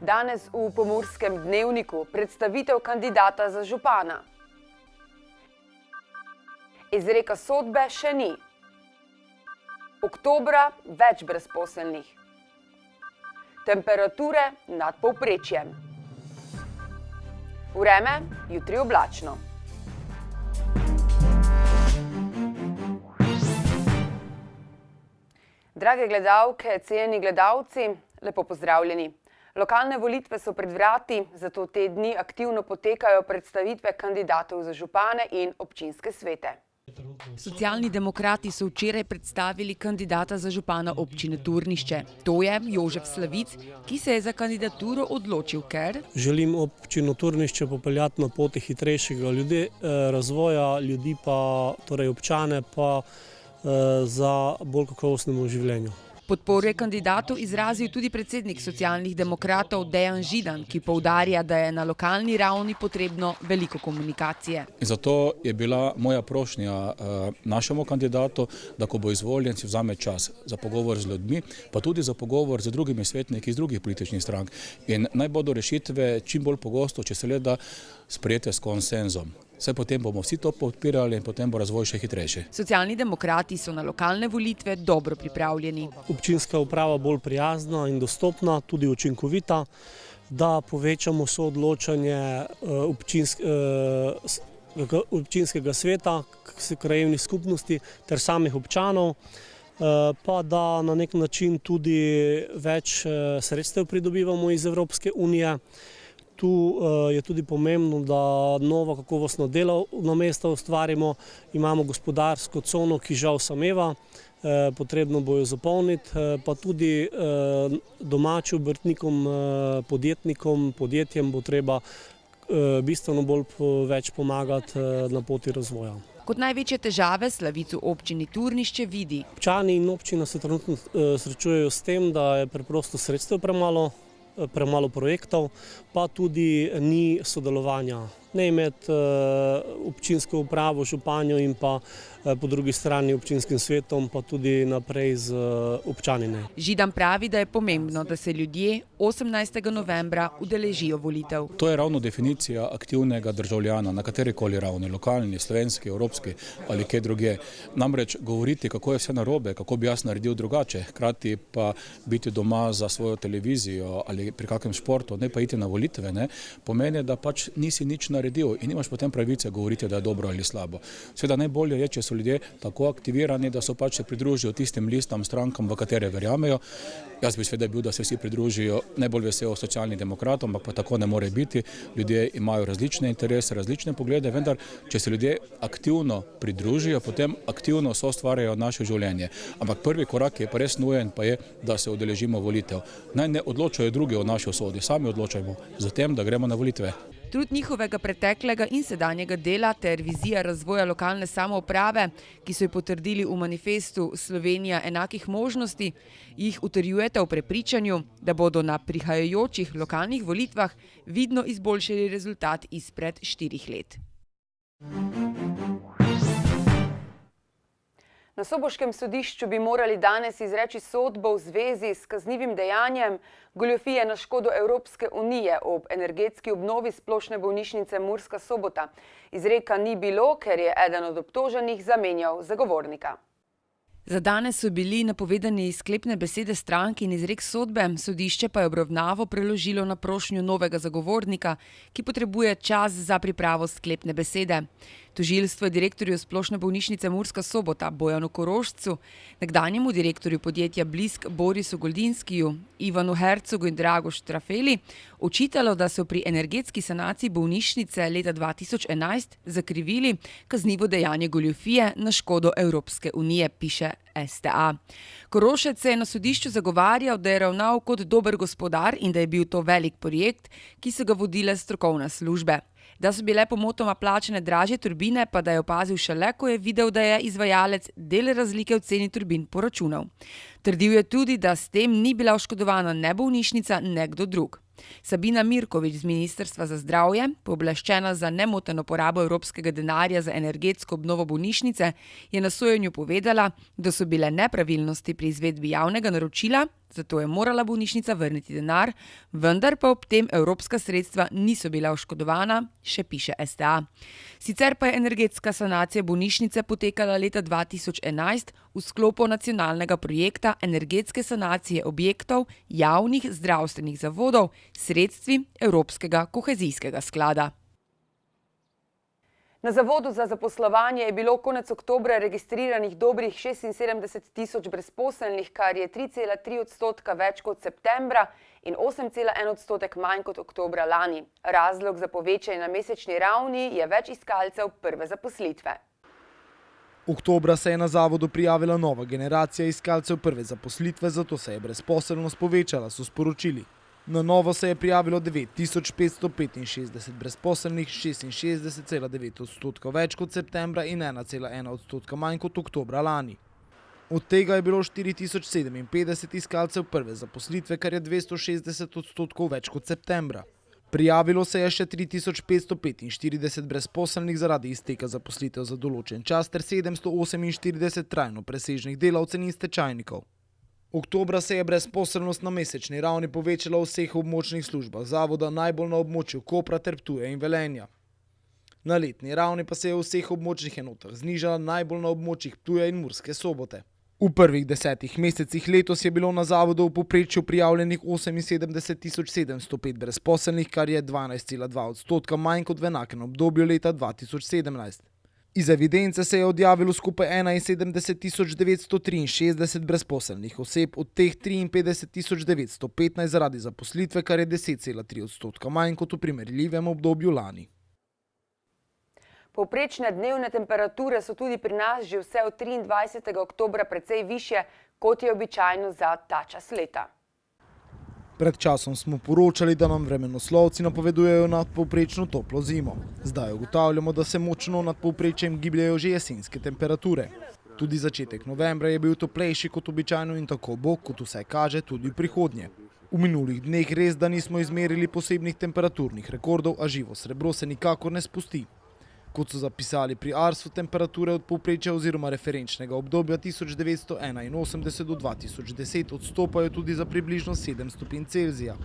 Danes v Pomurskem dnevniku predstavitev kandidata za župana. Izreka sodbe še ni. Oktobra več brezposelnih. Temperature nad povprečjem. Vreme jutri oblačno. Drage gledalke, cenjeni gledalci, lepo pozdravljeni. Lokalne volitve so pred vrati, zato te dni aktivno potekajo predstavitve kandidatov za župane in občinske svete. Socialni demokrati so včeraj predstavili kandidata za župana občine Turnišče. To je Jožef Slavic, ki se je za kandidaturo odločil, ker želim občino Turnišče popeljati na poti hitrejšega razvoja, ljudi pa, torej občane pa za bolj kakovostnemu življenju. Podporo je kandidatu izrazil tudi predsednik socialnih demokratov Dejan Židan, ki poudarja, da je na lokalni ravni potrebno veliko komunikacije. Zato je bila moja prošnja našemu kandidatu, da ko bo izvoljen, si vzame čas za pogovor z ljudmi, pa tudi za pogovor z drugimi svetniki iz drugih političnih strank. In naj bodo rešitve čim bolj pogosto, če se le da sprejete s konsenzom. Vse potem bomo vsi to podpirali in potem bo razvoj še hitrejši. Socialni demokrati so na lokalne volitve dobro pripravljeni. Občinska uprava bolj prijazna in dostopna, tudi učinkovita, da povečamo soodločanje občinskega sveta, krajevnih skupnosti ter samih občanov, pa da na nek način tudi več sredstev pridobivamo iz Evropske unije. Tu je tudi pomembno, da novo kakovostno delovna mesta ustvarimo. Imamo gospodarsko cono, ki žal sameva, potrebno bo jo zapolniti, pa tudi domačim obrtnikom, podjetnikom, podjetjem bo treba bistveno bolj več pomagati na poti razvoja. Kot največje težave Slavic v občini Turnišče vidi. Občani in občina se trenutno srečujejo s tem, da je preprosto sredstev premalo projektov, pa tudi ni sodelovanja. Ne med občinsko upravo, županjo in pa po drugi strani občinskim svetom, pa tudi naprej z občani. Židan pravi, da je pomembno, da se ljudje 18. novembra udeležijo volitev. To je ravno definicija aktivnega državljana na katerikoli ravni, lokalni, slovenski, evropski ali kje drugje. Namreč govoriti, kako je vse narobe, kako bi jaz naredil drugače, hkrati pa biti doma za svojo televizijo ali pri kakšnem športu, ne pa iti na volitve, pomeni, da pač nisi nič naredil in nimaš potem pravice govoriti, da je dobro ali slabo. Seveda najbolje je, če so ljudje tako aktivirani, da so pač se pridružijo tistim listam, strankam, v katere verjamejo. Jaz bi seveda bil, da se vsi pridružijo najbolj veselo socialnim demokratom, ampak pa tako ne more biti. Ljudje imajo različne interese, različne poglede, vendar, če se ljudje aktivno pridružijo, potem aktivno soustvarjajo naše življenje. Ampak prvi korak je pa res nujen, pa je, da se udeležimo volitev. Naj ne odločajo drugi o naši usodi, sami odločajmo za tem, da gremo na volitve. Trud njihovega preteklega in sedanjega dela ter vizija razvoja lokalne samouprave, ki so jo potrdili v manifestu Slovenija enakih možnosti, jih utrjujeta v prepričanju, da bodo na prihajajočih lokalnih volitvah vidno izboljšali rezultat izpred 4 let. Na soboškem sodišču bi morali danes izreči sodbo v zvezi s kaznivim dejanjem goljufije na škodo Evropske unije ob energetski obnovi splošne bolnišnice Murska Sobota. Izreka ni bilo, ker je eden od obtoženih zamenjal zagovornika. Za danes so bili napovedani sklepne besede strank in izrek sodbe, sodišče pa je obravnavo preložilo na prošnjo novega zagovornika, ki potrebuje čas za pripravo sklepne besede. Tožilstvo je direktorju splošne bolnišnice Murska Sobota Bojanu Korošcu, nekdanjemu direktorju podjetja Blisk Borisu Goldinskiju, Ivanu Hercogu in Dragoš Trafeli očitalo, da so pri energetski sanaciji bolnišnice leta 2011 zakrivili kaznivo dejanje goljufije na škodo Evropske unije, piše STA. Korošec se je na sodišču zagovarjal, da je ravnal kot dober gospodar in da je bil to velik projekt, ki so ga vodile strokovne službe. Da so bile pomotoma plačane dražje turbine, pa da je opazil šele, ko je videl, da je izvajalec del razlike v ceni turbin poračunal. Trdil je tudi, da s tem ni bila oškodovana ne bolnišnica, ne kdo drug. Sabina Mirković z Ministrstva za zdravje, pooblaščena za nemoteno porabo evropskega denarja za energetsko obnovo bolnišnice, je na sojenju povedala, da so bile nepravilnosti pri izvedbi javnega naročila, zato je morala bolnišnica vrniti denar, vendar pa ob tem evropska sredstva niso bila oškodovana, še piše STA. Sicer pa je energetska sanacija bolnišnice potekala leta 2011 v sklopu nacionalnega projekta energetske sanacije objektov javnih zdravstvenih zavodov s sredstvi Evropskega kohezijskega sklada. Na Zavodu za zaposlovanje je bilo konec oktobra registriranih dobrih 76.000 brezposelnih, kar je 3,3% več kot septembra in 8,1% manj kot oktobra lani. Razlog za povečanje na mesečni ravni je več iskalcev prve zaposlitve. Oktobra se je na zavodu prijavila nova generacija iskalcev prve zaposlitve, zato se je brezposelnost povečala, so sporočili. Na novo se je prijavilo 9.565 brezposelnih, 66,9% več kot septembra in 1,1% manj kot oktobra lani. Od tega je bilo 4.057 iskalcev prve zaposlitve, kar je 260% več kot septembra. Prijavilo se je še 3.545 brezposelnih zaradi izteka zaposlitev za določen čas ter 748 trajno presežnih delavcev in stečajnikov. Oktobra se je brezposelnost na mesečni ravni povečala v vseh območnih službah zavoda, najbolj na območju Kopra ter Ptuja in Velenja. Na letni ravni pa se je v vseh območnih enotah znižala, najbolj na območjih Ptuja in Murske Sobote. V prvih 10 mesecih letos je bilo na zavodu v povprečju prijavljenih 78.705 brezposelnih, kar je 12,2% manj kot v enakem obdobju leta 2017. Iz evidence se je odjavilo skupaj 71.963 brezposelnih oseb, od teh 53.915 zaradi zaposlitve, kar je 10,3% manj kot v primerljivem obdobju lani. Povprečne dnevne temperature so tudi pri nas že vse od 23. oktobra precej višje, kot je običajno za ta čas leta. Pred časom smo poročali, da nam vremenoslovci napovedujejo nadpovprečno toplo zimo. Zdaj ugotavljamo, da se močno nad povprečjem gibljajo že jesenske temperature. Tudi začetek novembra je bil toplejši kot običajno in tako bo, kot vse kaže, tudi v prihodnje. V minulih dneh res, da nismo izmerili posebnih temperaturnih rekordov, a živo srebro se nikakor ne spusti. Kot so zapisali pri Arsu, temperature od povprečja oziroma referenčnega obdobja 1981 do 2010 odstopajo tudi za približno 7 stopinj Celzija.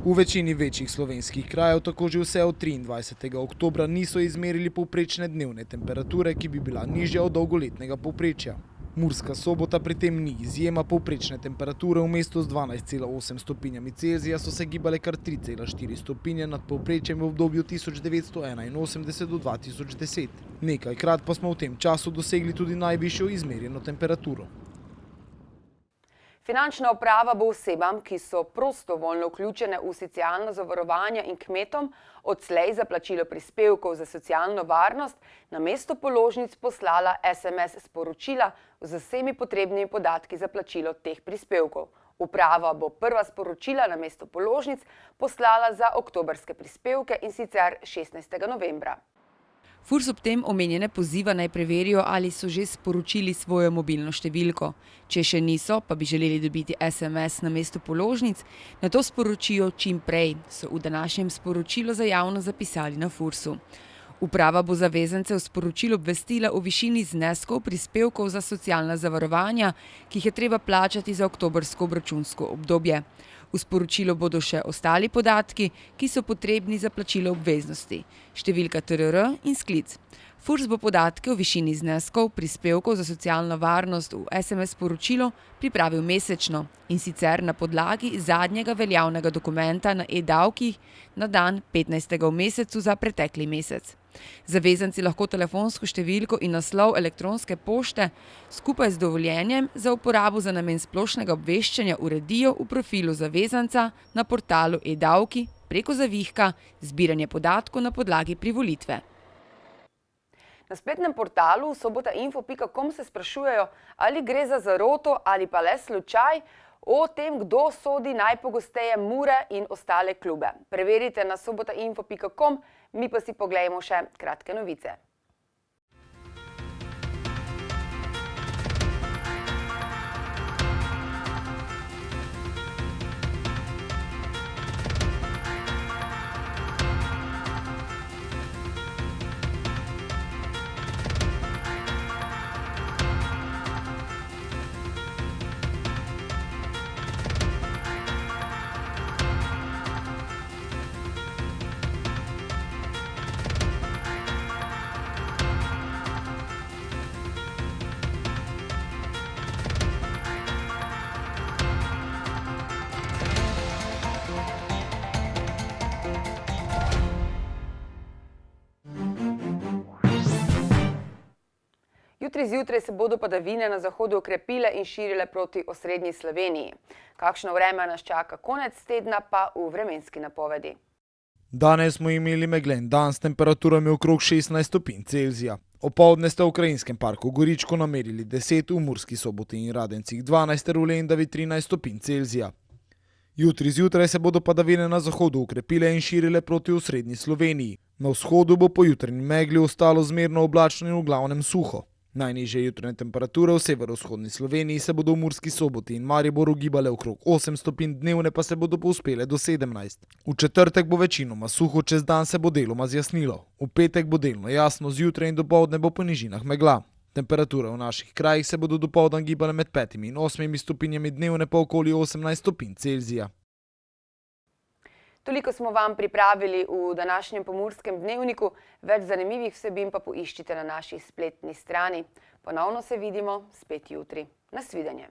V večini večjih slovenskih krajev tako že vse od 23. oktobra niso izmerili povprečne dnevne temperature, ki bi bila nižja od dolgoletnega povprečja. Murska Sobota pri tem ni izjema, povprečne temperature v mestu z 12,8 stopinjami Celzija so se gibale kar 3,4 stopinje nad povprečjem v obdobju 1981 do 2010. Nekajkrat pa smo v tem času dosegli tudi najvišjo izmerjeno temperaturo. Finančna uprava bo osebam, ki so prostovoljno vključene v socialno zavarovanje in kmetom, odslej za plačilo prispevkov za socialno varnost namesto položnic poslala SMS sporočila z vsemi potrebnimi podatki za plačilo teh prispevkov. Uprava bo prva sporočila namesto položnic poslala za oktobrske prispevke, in sicer 16. novembra. Furs ob tem omenjene poziva naj preverijo, ali so že sporočili svojo mobilno številko. Če še niso, pa bi želeli dobiti SMS namesto položnic, na to sporočijo čim prej, so v današnjem sporočilu za javnost zapisali na Fursu. Uprava bo zavezance v sporočilu obvestila o višini zneskov prispevkov za socialna zavarovanja, ki jih je treba plačati za oktobrsko obračunsko obdobje. V sporočilu bodo še ostali podatki, ki so potrebni za plačilo obveznosti, številka TRR in sklic. Furs bo podatke o višini zneskov prispevkov za socialno varnost v SMS sporočilu pripravil mesečno, in sicer na podlagi zadnjega veljavnega dokumenta na e-davkih na dan 15. v mesecu za pretekli mesec. Zavezanci lahko telefonsko številko in naslov elektronske pošte skupaj z dovoljenjem za uporabo za namen splošnega obveščanja uredijo v profilu zavezanca na portalu e-davki preko zavihka zbiranje podatkov na podlagi privolitve. Na spletnem portalu sobotainfo.com se sprašujejo, ali gre za zaroto ali pa le slučaj o tem, kdo sodi najpogosteje Mure in ostale klube. Preverite na sobotainfo.com, mi pa si poglejmo še kratke novice. Jutri zjutraj se bodo padavine na zahodu okrepile in širile proti osrednji Sloveniji. Kakšno vreme nas čaka konec tedna, pa v vremenski napovedi. Danes smo imeli meglen dan s temperaturami okrog 16 stopinj Celzija. Opoldne ste v Krajinskem parku Goričko namerili 10, v Murski Soboti in Radencih 12 ter v Lendavi 13 stopinj Celzija. Jutri zjutraj se bodo padavine na zahodu ukrepile in širile proti osrednji Sloveniji. Na vzhodu bo po jutranji megli ostalo zmerno oblačno in v glavnem suho. Najnižje jutranje temperature v severovzhodni Sloveniji se bodo v Murski Soboti in Mariboru gibale okrog 8 stopinj, dnevne pa se bodo povzpele do 17. V četrtek bo večinoma suho, čez dan se bo deloma zjasnilo. V petek bo delno jasno, zjutraj in dopoldne bo po nižinah megla. Temperature v naših krajih se bodo dopoldan gibale med 5 in 8 stopinjami, dnevne pa okoli 18 stopinj Celzija. Toliko smo vam pripravili v današnjem Pomurskem dnevniku, več zanimivih vsebin pa poiščite na naši spletni strani. Ponovno se vidimo spet jutri. Nasvidenje.